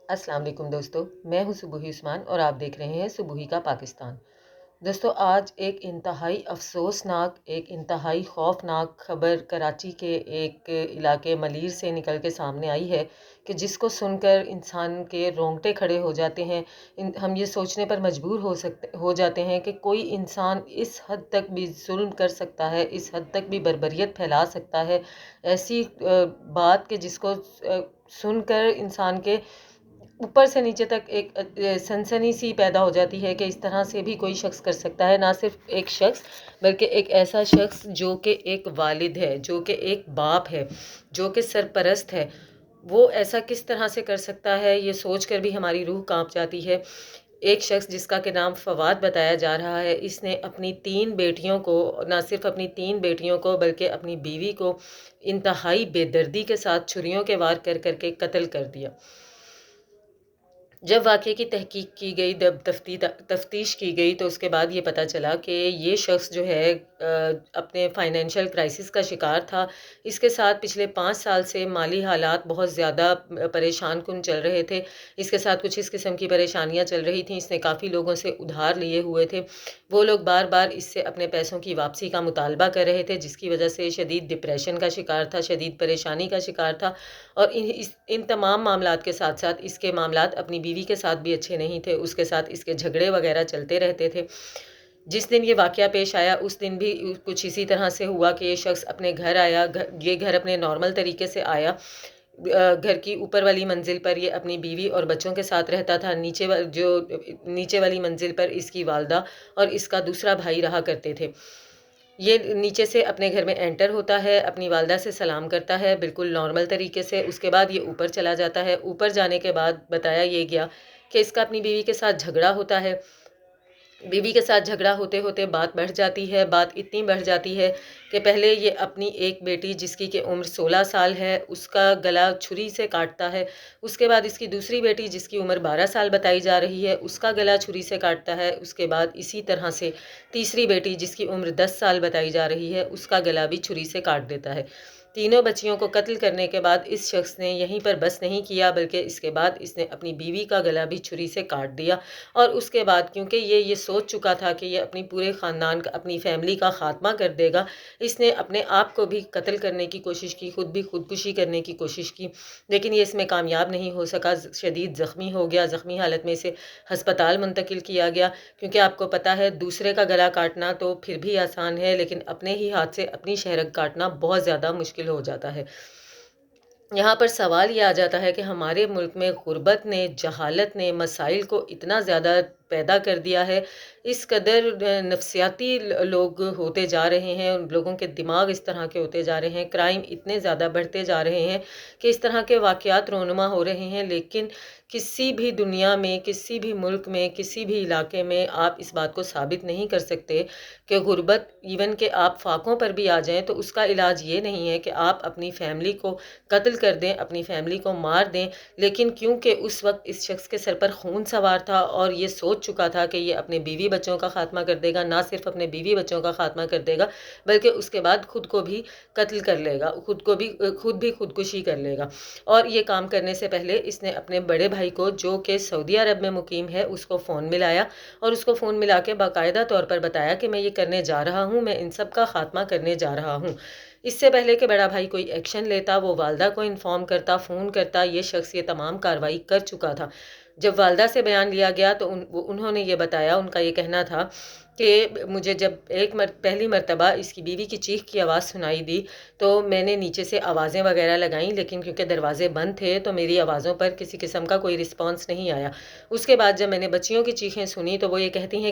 अस्सलाम वालेकुम दोस्तों, मैं हूं सुबुही उस्मान और आप देख रहे हैं सुबुही का पाकिस्तान। दोस्तों, आज एक इंतहाई अफसोसनाक, एक इंतहाई खौफनाक खबर कराची के एक इलाके मलीर से निकल के सामने आई है कि जिसको सुनकर इंसान के रोंगटे खड़े हो जाते हैं। हम ये सोचने पर मजबूर हो जाते हैं कि कोई इंसान इस हद तक भी जुल्म कर सकता है, इस हद तक भी बर्बरियत फैला सकता है। ऐसी बात कि जिसको सुनकर इंसान के ऊपर से नीचे तक एक सनसनी सी पैदा हो जाती है कि इस तरह से भी कोई शख्स कर सकता है। ना सिर्फ एक शख्स बल्कि एक ऐसा शख्स जो कि एक वालिद है, जो कि एक बाप है, जो कि सरपरस्त है, वो ऐसा किस तरह से कर सकता है, ये सोच कर भी हमारी रूह कांप जाती है। एक शख्स जिसका के नाम फवाद बताया जा रहा है, इसने अपनी 3 बेटियों को, ना सिर्फ अपनी 3 बेटियों को बल्कि अपनी बीवी को इंतहाई बेदर्दी के साथ छुरियों के वार कर करके कत्ल कर दिया। जब वाक़ये की तहकीक की गई, जब तफ्तीश की गई तो उसके बाद ये पता चला कि ये शख्स जो है अपने फाइनेंशियल क्राइसिस का शिकार था। इसके साथ पिछले 5 साल से माली हालात बहुत ज़्यादा परेशान कुन चल रहे थे। इसके साथ कुछ इस किस्म की परेशानियां चल रही थीं। इसने काफ़ी लोगों से उधार लिए हुए थे। वो लोग बार बार इससे अपने पैसों की वापसी का मुतालबा कर रहे थे, जिसकी वजह से शदीद डिप्रेशन का शिकार था, शदीद परेशानी का शिकार था। और इन तमाम मामलात के साथ साथ इसके मामलात अपनी बीवी के साथ भी अच्छे नहीं थे। उसके साथ इसके झगड़े वगैरह चलते रहते थे। जिस दिन ये वाक़या पेश आया उस दिन भी कुछ इसी तरह से हुआ कि ये शख्स अपने घर आया। ये घर अपने नॉर्मल तरीके से आया। घर की ऊपर वाली मंजिल पर ये अपनी बीवी और बच्चों के साथ रहता था। नीचे वाली मंजिल पर इसकी वालदा और इसका दूसरा भाई रहा करते थे। ये नीचे से अपने घर में एंटर होता है, अपनी वालदा से सलाम करता है बिल्कुल नॉर्मल तरीके से। उसके बाद ये ऊपर चला जाता है। ऊपर जाने के बाद बताया ये गया कि इसका अपनी बीवी के साथ झगड़ा होता है। बीवी के साथ झगड़ा होते होते बात बढ़ जाती है। बात इतनी बढ़ जाती है कि पहले ये अपनी एक बेटी जिसकी कि उम्र 16 साल है, उसका गला छुरी से काटता है। उसके बाद इसकी दूसरी बेटी जिसकी उम्र 12 साल बताई जा रही है, उसका गला छुरी से काटता है। उसके बाद इसी तरह से तीसरी बेटी जिसकी उम्र 10 साल बताई जा रही है, उसका गला भी छुरी से काट देता है। तीनों बच्चियों को कत्ल करने के बाद इस शख्स ने यहीं पर बस नहीं किया, बल्कि इसके बाद इसने अपनी बीवी का गला भी छुरी से काट दिया। और उसके बाद क्योंकि ये सोच चुका था कि ये अपनी पूरे ख़ानदान का, अपनी फैमिली का ख़ात्मा कर देगा, इसने अपने आप को भी कत्ल करने की कोशिश की, खुद भी खुदकुशी करने की कोशिश की। लेकिन ये इसमें कामयाब नहीं हो सका। शदीद ज़ख्मी हो गया। ज़ख्मी हालत में इसे हस्पताल मुंतकिल किया गया। क्योंकि आपको पता है दूसरे का गला काटना तो फिर भी आसान है, लेकिन अपने ही हाथ से अपनी शहरक काटना बहुत ज़्यादा मुश्किल हो जाता है। यहाँ पर सवाल ये आ जाता है कि हमारे मुल्क में गुर्बत ने, जहालत ने मसाइल को इतना ज़्यादा पैदा कर दिया है। इस कदर नफसियाती लोग होते जा रहे हैं, उन लोगों के दिमाग इस तरह के होते जा रहे हैं, क्राइम इतने ज़्यादा बढ़ते जा रहे हैं कि इस तरह के वाक़यात रोनुमा हो रहे हैं। लेकिन किसी भी दुनिया में, किसी भी मुल्क में, किसी भी इलाके में आप इस बात को साबित नहीं कर सकते कि गुर्बत, इवन कि आप फाकों पर भी आ जाएं तो उसका इलाज ये नहीं है कि आप अपनी फैमिली को कत्ल कर दें, अपनी फैमिली को मार दें। लेकिन क्योंकि उस वक्त इस शख्स के सर पर खून सवार था और ये सोच चुका था कि ये अपने बीवी बच्चों का खात्मा कर देगा, ना सिर्फ अपने बीवी बच्चों का खात्मा कर देगा बल्कि उसके बाद खुद को भी कत्ल कर लेगा, खुद भी खुदकुशी कर लेगा। और ये काम करने से पहले इसने अपने बड़े भाई को, जो कि सऊदी अरब में मुकीम है, उसको फ़ोन मिलाया और उसको फ़ोन मिला के बाकायदा तौर पर बताया कि मैं ये करने जा रहा हूँ, मैं इन सब का खात्मा करने जा रहा हूँ। इससे पहले कि बड़ा भाई कोई एक्शन लेता, वो वालदा को इन्फॉर्म करता, फ़ोन करता, ये शख्स ये तमाम कार्रवाई कर चुका था। जब वालदा से बयान लिया गया तो उन्होंने ये बताया, उनका ये कहना था कि मुझे जब पहली मर्तबा इसकी बीवी की चीख की आवाज़ सुनाई दी तो मैंने नीचे से आवाज़ें वगैरह लगाईं, लेकिन क्योंकि दरवाजे बंद थे तो मेरी आवाज़ों पर किसी किस्म का कोई रिस्पॉन्स नहीं आया। उसके बाद जब मैंने बच्चियों की चीखें सुनी तो वो ये कहती हैं